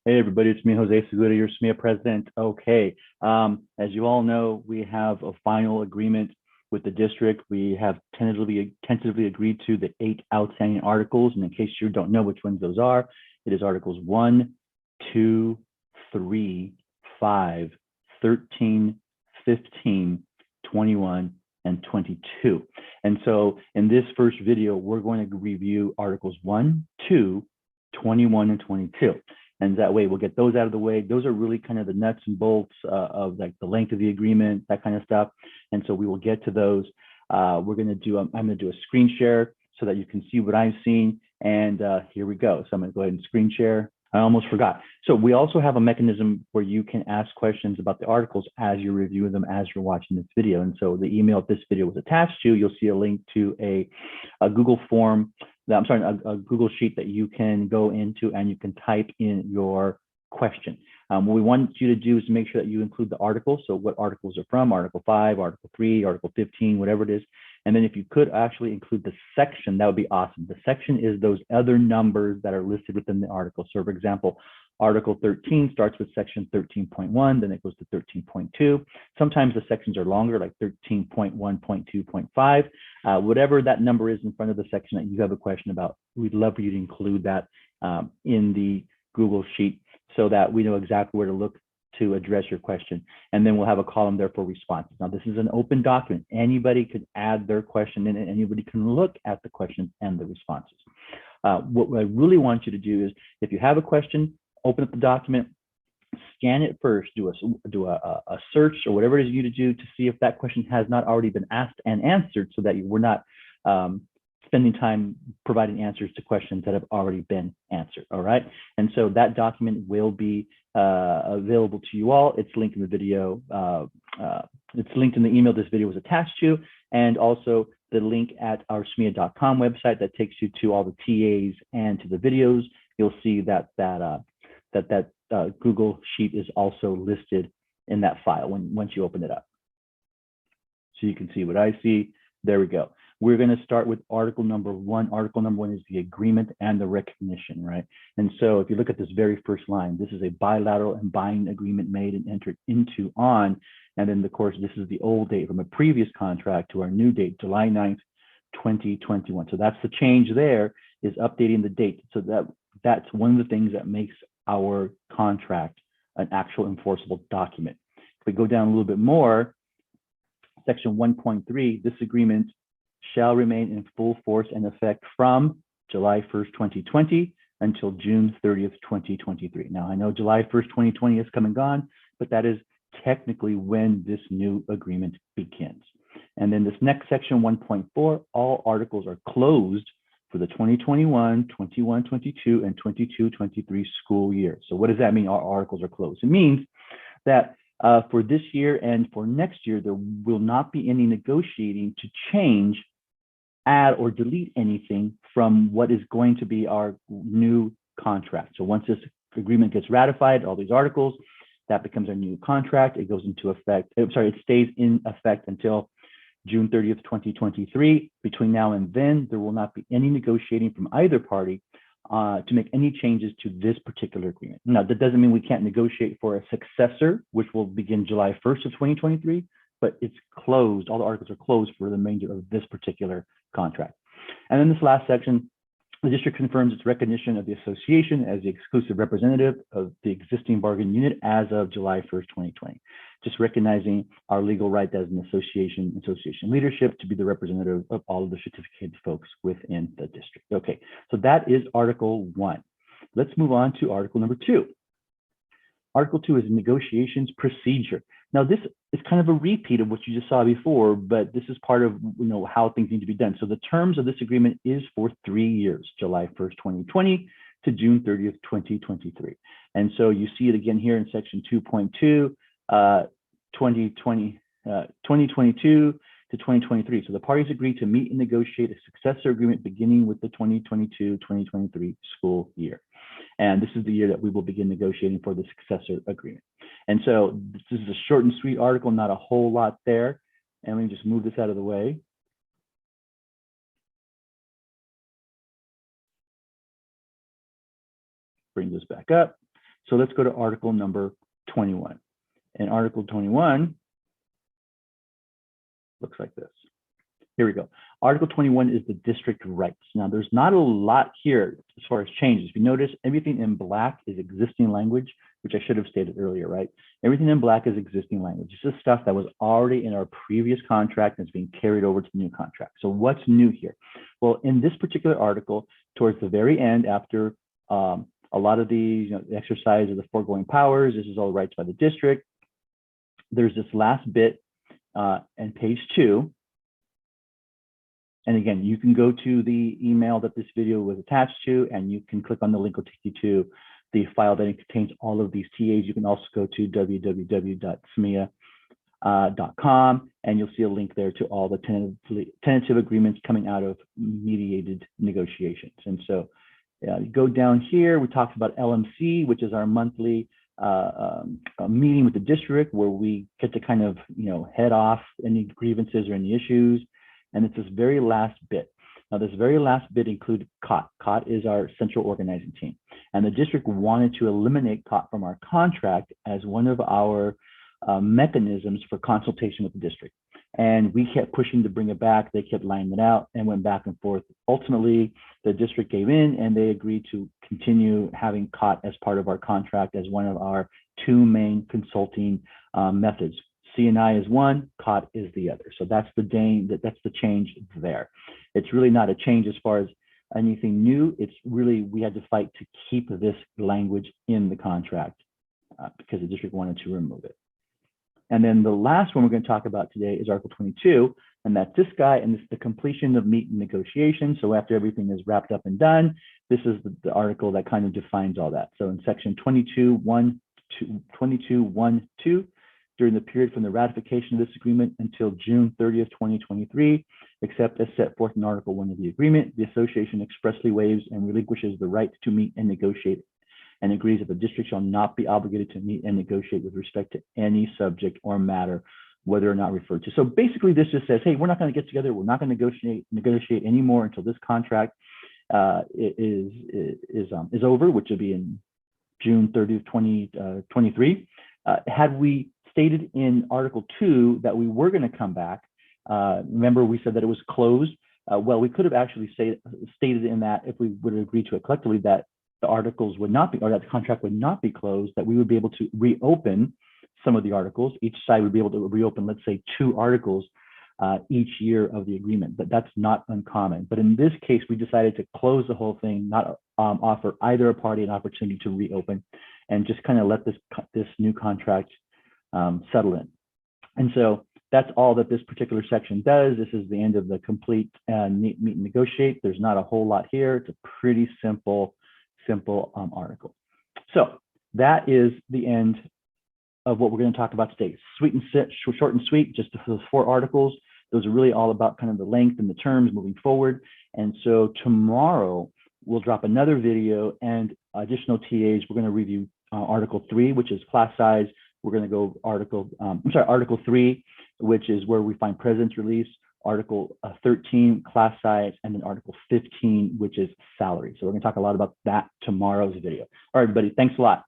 Hey everybody, it's me, Jose Segura, your SMEA president. Okay, as you all know, we have a final agreement with the district. We have tentatively agreed to the 8 outstanding articles. And in case you don't know which ones those are, it is Articles 1, 2, 3, 5, 13, 15, 21, and 22. And so in this first video, we're going to review Articles 1, 2, 21, and 22. And that way we'll get those out of the way. Those are really kind of the nuts and bolts of like the length of the agreement, that kind of stuff. And so we will get to those. I'm going to do a screen share so that you can see what I'm seeing. And here we go. So I'm going to go ahead and screen share. I almost forgot. So we also have a mechanism where you can ask questions about the articles as you're reviewing them, as you're watching this video. And so the email this video was attached to, you'll see a link to a Google form. A Google Sheet that you can go into and you can type in your question. What we want you to do is make sure that you include the articles. So what articles are from, Article 5, Article 3, Article 15, whatever it is. And then if you could actually include the section, that would be awesome. The section is those other numbers that are listed within the article. So for example, Article 13 starts with section 13.1, then it goes to 13.2. Sometimes the sections are longer, like 13.1.2.5. Whatever that number is in front of the section that you have a question about, we'd love for you to include that in the Google Sheet so that we know exactly where to look to address your question. And then we'll have a column there for responses. Now, this is an open document. Anybody could add their question in and anybody can look at the questions and the responses. What I really want you to do is, if you have a question, open up the document, scan it first, do a search or whatever it is you need to do to see if that question has not already been asked and answered, so that we're not spending time providing answers to questions that have already been answered. All right. And so that document will be available to you all. It's linked in the video. It's linked in the email this video was attached to, and also the link at our smea.com website that takes you to all the TAs and to the videos. You'll see that Google Sheet is also listed in that file once you open it up. So you can see what I see. There we go. We're going to start with article number 1. Article number 1 is the agreement and the recognition, right? And so if you look at this very first line, this is a bilateral and binding agreement made and entered into on, and then of course, this is the old date from a previous contract to our new date, July 9th, 2021. So that's the change there, is updating the date. So that's one of the things that makes our contract an actual enforceable document. If we go down a little bit more, section 1.3, this agreement shall remain in full force and effect from July 1st, 2020 until June 30th, 2023. Now, I know July 1st, 2020 has come and gone, but that is technically when this new agreement begins. And then this next section, 1.4, all articles are closed for the 2021, 21-22, and 22-23 school year. So what does that mean, our articles are closed? It means that for this year and for next year, there will not be any negotiating to change, add, or delete anything from what is going to be our new contract. So once this agreement gets ratified, all these articles, that becomes our new contract. It goes into effect, it stays in effect until June 30th, 2023. Between now and then, there will not be any negotiating from either party to make any changes to this particular agreement. Now, that doesn't mean we can't negotiate for a successor, which will begin July 1st of 2023, but it's closed. All the articles are closed for the remainder of this particular contract. And then this last section, the district confirms its recognition of the association as the exclusive representative of the existing bargaining unit as of July 1st, 2020. Just recognizing our legal right as an association leadership to be the representative of all of the certificated folks within the district. Okay, so that is Article 1. Let's move on to Article number 2. Article 2 is negotiations procedure. Now, this is kind of a repeat of what you just saw before, but this is part of how things need to be done. So the terms of this agreement is for 3 years, July 1st, 2020 to June 30th, 2023. And so you see it again here in section 2.2, 2022 to 2023. So the parties agreed to meet and negotiate a successor agreement beginning with the 2022-2023 school year. And this is the year that we will begin negotiating for the successor agreement. And so this is a short and sweet article, not a whole lot there. And let me just move this out of the way. Bring this back up. So let's go to article number 21. And article 21 looks like this. Here we go. Article 21 is the district rights. Now, there's not a lot here as far as changes. If you notice, everything in black is existing language, which I should have stated earlier, right? Everything in black is existing language. This is stuff that was already in our previous contract and is being carried over to the new contract. So what's new here? Well, in this particular article, towards the very end, after a lot of the exercise of the foregoing powers, this is all rights by the district. There's this last bit on page 2. And again, you can go to the email that this video was attached to, and you can click on the link will take you to the file that contains all of these TAs. You can also go to www.smea.com, and you'll see a link there to all the tentative agreements coming out of mediated negotiations. And so you go down here, we talked about LMC, which is our monthly meeting with the district where we get to kind of head off any grievances or any issues. And it's this very last bit. Now, this very last bit included COT. COT is our central organizing team. And the district wanted to eliminate COT from our contract as one of our mechanisms for consultation with the district. And we kept pushing to bring it back. They kept lining it out and went back and forth. Ultimately, the district gave in and they agreed to continue having COT as part of our contract as one of our 2 main consulting methods. C&I is one, COT is the other. So that's the change there. It's really not a change as far as anything new. It's really, we had to fight to keep this language in the contract because the district wanted to remove it. And then the last one we're going to talk about today is Article 22, and that's this guy, and this is the completion of meet and negotiation. So after everything is wrapped up and done, this is the article that kind of defines all that. So in section 22.1.2, during the period from the ratification of this agreement until June 30th, 2023, except as set forth in Article 1 of the agreement, the association expressly waives and relinquishes the right to meet and negotiate and agrees that the district shall not be obligated to meet and negotiate with respect to any subject or matter, whether or not referred to. So basically this just says, hey, we're not going to get together. We're not going to negotiate anymore until this contract is over, which will be in June 30th, 2023. Had we stated in Article 2 that we were going to come back, remember we said that it was closed. Well, we could have actually stated in that if we would agree to it collectively that the articles would not be, or that the contract would not be closed, that we would be able to reopen some of the articles. Each side would be able to reopen, let's say, 2 articles each year of the agreement, but that's not uncommon. But in this case, we decided to close the whole thing, not offer either a party an opportunity to reopen, and just kind of let this new contract settle in. And so that's all that this particular section does. This is the end of the complete meet and negotiate. There's not a whole lot here. It's a pretty simple article. So that is the end of what we're going to talk about today. Short and sweet, just those 4 articles. Those are really all about kind of the length and the terms moving forward. And so tomorrow we'll drop another video and additional TAs. We're going to review Article 3, which is class size. We're going to go Article 3, which is where we find president's release, Article 13, class size, and then Article 15, which is salary. So we're going to talk a lot about that tomorrow's video. All right, everybody, thanks a lot.